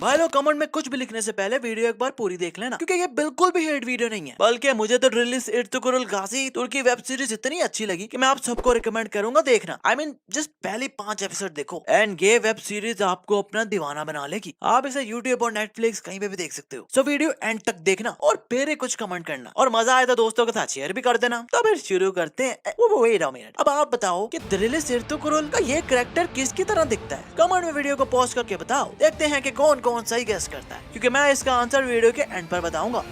भाई लोग कमेंट में कुछ भी लिखने से पहले वीडियो एक बार पूरी देख लेना, क्योंकि ये बिल्कुल भी हेट वीडियो नहीं है, बल्कि मुझे तो ड्रिलिस इर्तुगरुल गाजी तुर्की वेब सीरीज इतनी अच्छी लगी कि मैं आप सबको रिकमेंड करूंगा देखना। I mean, जस्ट पहले 5 एपिसोड देखो एंड ये वेब सीरीज आपको अपना दीवाना बना लेगी। आप इसे यूट्यूब और नेटफ्लिक्स कहीं पे भी देख सकते हो। सो वीडियो एंड तक देखना और फिर कुछ कमेंट करना, और मजा आए तो दोस्तों के साथ शेयर भी कर देना। तो फिर शुरू करते हैं। वेट अ मिनट, अब आप बताओ कि ड्रिलिस इर्तुगरुल का ये कैरेक्टर किसकी तरह दिखता है? कमेंट में वीडियो को पॉज करके बताओ। देखते हैं कि कौन कौन सही गेस करता है, क्योंकि मैं इसका आंसर वीडियो के एंड पर बताऊंगा।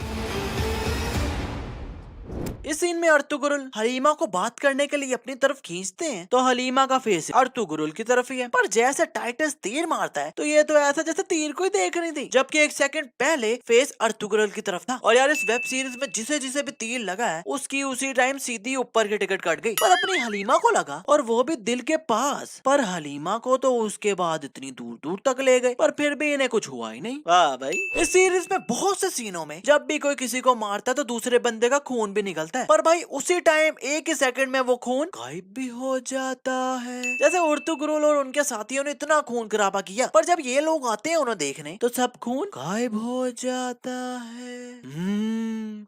इस सीन में अर्तुगरुल हलीमा को बात करने के लिए अपनी तरफ खींचते हैं तो हलीमा का फेस अर्तुगरुल की तरफ ही है, पर जैसे टाइटस तीर मारता है तो ये तो ऐसा जैसे तीर को ही देख रही थी, जबकि एक सेकंड पहले फेस अर्तुगरुल की तरफ था। और यार इस वेब सीरीज में जिसे जिसे भी तीर लगा है उसकी उसी टाइम सीधी ऊपर की टिकट कट गई, पर अपनी हलीमा को लगा, और वो भी दिल के पास। पर हलीमा को तो उसके बाद इतनी दूर दूर तक ले गए, पर फिर भी इन्हें कुछ हुआ ही नहीं। वाह भाई, इस सीरीज में बहुत से सीनों में जब भी कोई किसी को मारता है तो दूसरे बंदे का खून भी निकलता है, पर भाई उसी टाइम एक ही सेकंड में वो खून गायब भी हो जाता है। जैसे अर्तुगरुल और उनके साथियों ने इतना खून खराबा किया, पर जब ये लोग आते हैं उन्हें देखने तो सब खून गायब हो जाता है।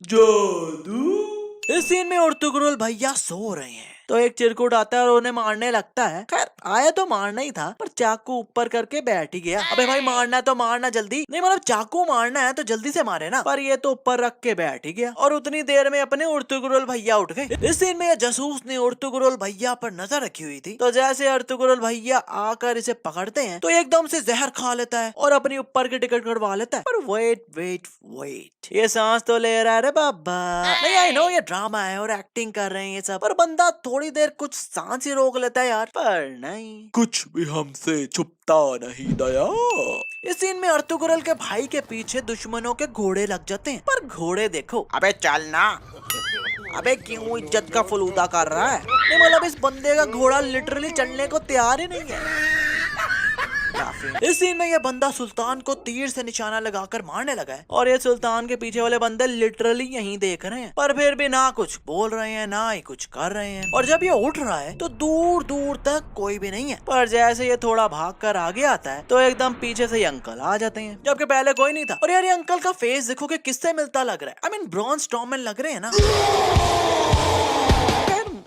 जादू। इस सीन में अर्तुगरुल भैया सो रहे हैं तो एक चिरकुट आता है और उन्हें मारने लगता है। खैर आया तो मारना ही था, पर चाकू ऊपर करके बैठ ही गया। अबे भाई मारना है तो मारना जल्दी, नहीं मतलब चाकू मारना है तो जल्दी से मारे ना, पर ये तो ऊपर रख के बैठ ही गया और उतनी देर में अपने अर्तुगरुल भैया उठ गए। इस सीन में ये जासूस ने अर्तुगरुल भैया पर नजर रखी हुई थी, तो जैसे अर्तुगरुल भैया आकर इसे पकड़ते हैं तो एकदम से जहर खा लेता है और अपनी ऊपर की टिकट कटवा लेता है। पर वेट वेट वेट, ये सांस तो ले रहा है रे बाबा। नहीं आई नो ये ड्रामा है और एक्टिंग कर रहे हैं ये सब, पर बंदा थोड़ी देर कुछ सांस ही रोक लेता है यार, पर नहीं, कुछ भी हमसे छुपता नहीं दया। इस सीन में अर्तुगरुल के भाई के पीछे दुश्मनों के घोड़े लग जाते हैं, पर घोड़े देखो, अबे चलना, अबे क्यों इज्जत का फलूदा कर रहा है? नहीं मतलब इस बंदे का घोड़ा लिटरली चलने को तैयार ही नहीं है। इस सीन में ये बंदा सुल्तान को तीर से निशाना लगाकर मारने लगा है, और ये सुल्तान के पीछे वाले बंदे लिटरली यहीं देख रहे हैं, पर फिर भी ना कुछ बोल रहे हैं ना ही कुछ कर रहे हैं। और जब ये उठ रहा है तो दूर दूर तक कोई भी नहीं है, पर जैसे ये थोड़ा भाग कर आगे आता है तो एकदम पीछे से ये अंकल आ जाते हैं, जबकि पहले कोई नहीं था। और यार ये अंकल का फेस देखो कि किससे मिलता लग रहा है। आई मीन ब्रॉन स्ट्रॉमैन लग रहे हैं ना,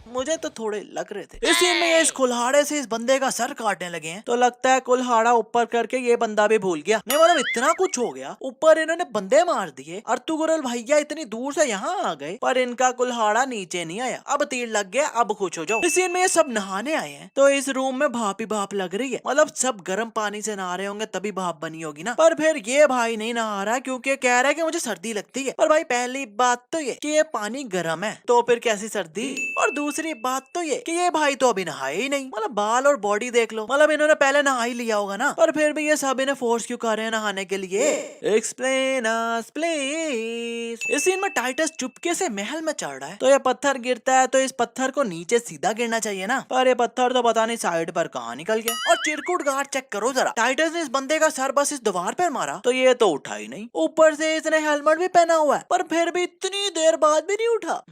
मुझे तो थोड़े लग रहे थे। इस सीन में ये इस कुल्हाड़े से इस बंदे का सर काटने लगे हैं, तो लगता है कुल्हाड़ा ऊपर करके ये बंदा भी भूल गया। नहीं मतलब इतना कुछ हो गया, ऊपर इन्होंने बंदे मार दिए, अर्तुगरुल भैया इतनी दूर से यहाँ आ गए, पर इनका कुल्हाड़ा नीचे नहीं आया। अब तीर लग गया, अब खुश हो जाओ। इस सीन में ये सब नहाने आए हैं, तो इस रूम में भाप ही भाप लग रही है, मतलब सब गर्म पानी से नहा रहे होंगे तभी भाप बनी होगी ना। पर फिर ये भाई नहीं नहा रहा क्योंकि कह रहा है कि मुझे सर्दी लगती है। पर भाई पहली बात तो ये कि ये पानी गर्म है, तो फिर कैसी सर्दी, और दूसरी बात तो ये कि ये भाई तो अभी नहाए ही नहीं। मतलब बाल और बॉडी देख लो, मतलब इन्होंने पहले नहा ही लिया होगा ना, पर फिर भी ये सब इन्हें फोर्स क्यों कर रहे हैं नहाने के लिए? Explain us please. इस सीन में टाइटस चुपके से महल में चढ़ रहा है, तो ये पत्थर गिरता है तो इस पत्थर को नीचे सीधा गिरना चाहिए ना, पर ये पत्थर तो पता नहीं साइड पर कहाँ निकल गया। और चिरकुट गार्ड चेक करो जरा, टाइटस ने इस बंदे का सर बस इस दीवार पर मारा तो ये तो उठा ही नहीं, ऊपर से इसने हेलमेट भी पहना हुआ है, पर फिर भी इतनी देर बाद भी नहीं उठा।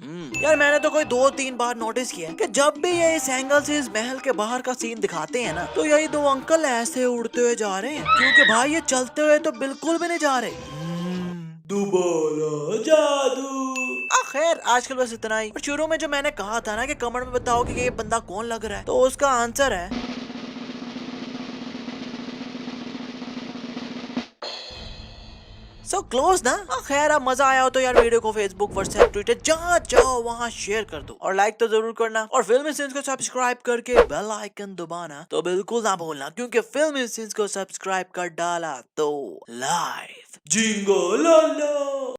यार मैंने तो कोई 2-3 बार नोटिस किया कि जब भी ये इस एंगल से इस महल के बाहर का सीन दिखाते हैं ना, तो यही दो अंकल ऐसे उड़ते हुए जा रहे हैं, क्योंकि भाई ये चलते हुए तो बिल्कुल भी नहीं जा रहे। दोबारा जादू। खैर आजकल बस इतना ही। और शुरू में जो मैंने कहा था ना कि कमेंट में बताओ कि ये बंदा कौन लग रहा है, तो उसका आंसर है सो क्लोज ना। खैर अब मजा आया हो तो यार वीडियो को फेसबुक व्हाट्सएप ट्विटर जहाँ चाहो वहाँ शेयर कर दो, और लाइक तो जरूर करना, और फिल्मी सीन्स को सब्सक्राइब करके बेल आइकन दबाना तो बिल्कुल ना भूलना, क्योंकि फिल्मी सीन्स को सब्सक्राइब कर डाला तो लाइफ जिंगो लाला।